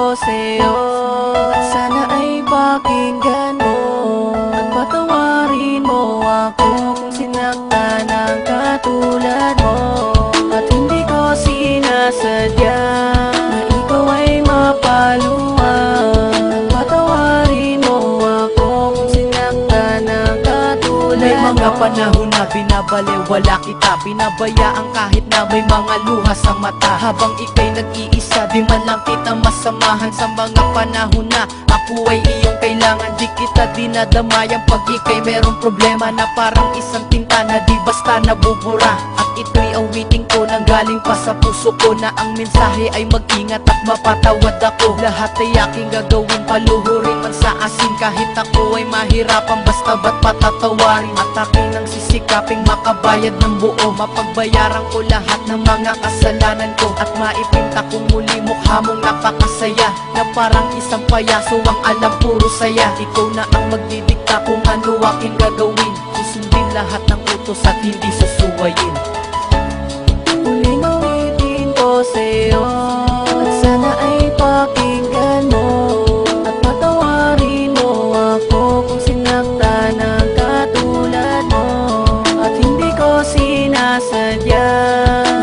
ko sa'yo at sana ay pakinggan mo at patawarin mo ako kung sinaktan ng katulad mo. At hindi ko sinasadya na ikaw ay mapaluwag. Patawarin mo ako kung sinaktan ng katulad mo. May mga panahon na binabalewala kita, pinabayaan kahit na may mga luha sa mata. Habang ika'y nag-iisa, di man lang kita masamahan. Sa mga panahon na ako ay iyong kailangan, di kita dinadamayan pag ika'y merong problema na parang isang tinta na di basta nabubura. At ito'y awiting ko nang galing pa sa puso ko, na ang mensahe ay mag-ingat at mapatawad ako. Lahat ay aking gagawin, paluhurin man sa asin, kahit ako ay mahirapan, basta ba't patatawarin. At aking nang sisikaping makabayad ng buo, mapagbayaran ko lahat ng mga kasalanan ko, at maipinta ko muli mukha mong napakasaya, na parang isang payaso ang alam puro saya. Ikaw na ang magdidikta kung ano aking gagawin, susundin lahat ng utos at hindi susuwayin. Muling ulitin ko sa'yo at sana ay pakinggan mo at patawarin mo ako kung sinaktan ng katulad mo. At hindi ko sinasadya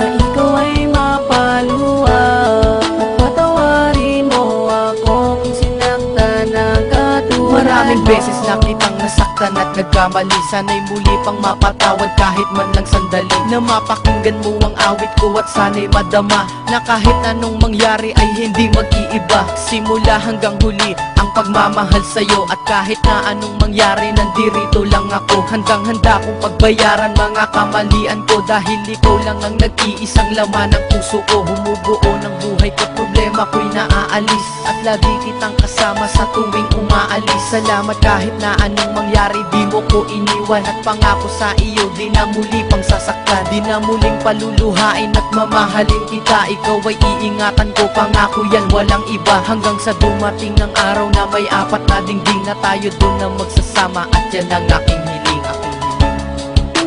na ikaw ay mapaluwag at patawarin mo ako kung sinaktan ng katulad mo. Maraming beses na kitang nasaktan at nagkamali, sana'y muli pang mapatawad kahit man lang sandali, na mapakinggan mo ang awit ko at sana'y madama na kahit anong mangyari ay hindi mag-iiba. Simula hanggang huli ang pagmamahal sa'yo, at kahit na anong mangyari nandirito lang ako. Handang-handa kong pagbayaran mga kamalian ko, dahil ikaw lang ang nag-iisang laman ng puso ko. Bumubuo ng buhay ko, problema ko'y naaalis, at lagi kitang kasama sa tuwing umaalis. Salamat kahit na anong mangyari, di mo ko iniwan, at pangako sa iyo di na muli pang sasaktan, di na muling paluluhain at mamahalin kita. Ikaw ay iingatan ko, pangako yan walang iba, hanggang sa dumating ng araw na may apat na dingding, na tayo doon na magsasama, at yan ang aking hiling, aking hiling.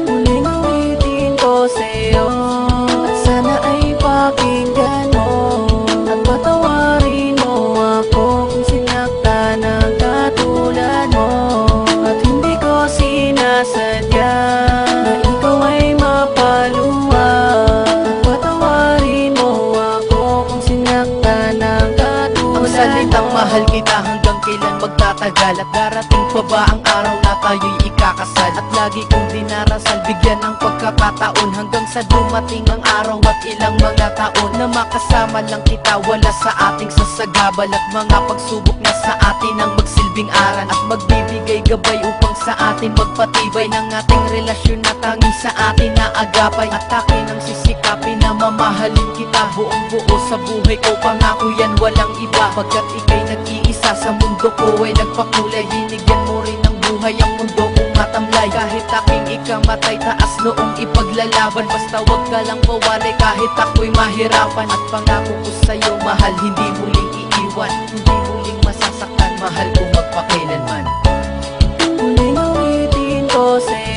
Muling ulitin ko sa'yo at sana ay pakinggan mo at patawarin mo ako kung sinaktan ng katulad mo. At hindi ko sinasadya na ikaw ay mapaluwag at patawarin mo ako kung sinaktan ng katulad mo. Ang salitang mahal kita hanggang kailan magtatagal, at darating pa ba ang araw na tayo'y ikakasal? At lagi kong dinarasal, bigyan ng pagkakataon hanggang sa dumating ang araw at ilang mga taon, na makasama lang kita, wala sa ating sasagabal, at mga pagsubok na sa atin ang magsilbing aral, at magbibigay gabay upang sa atin magpatibay ng ating relasyon na tanging sa atin na agapay. At akin ang sisikapin na mamahalin kita buong buo sa buhay ko, pangako yan walang iba, pagkat ika'y nag-iisa sa mundo ko ay nagpakulay. Binigyan mo rin ng buhay ang mundo kong matamlay, kahit aking ikamatay, taas noong ipaglalaban, basta wag ka lang mawalay kahit ako'y mahirapan. At pangako ko sa'yo mahal, hindi muling iiwan, hindi muling masasaktan, mahal ko magpakailanman. Muling ulitin ko sa'yo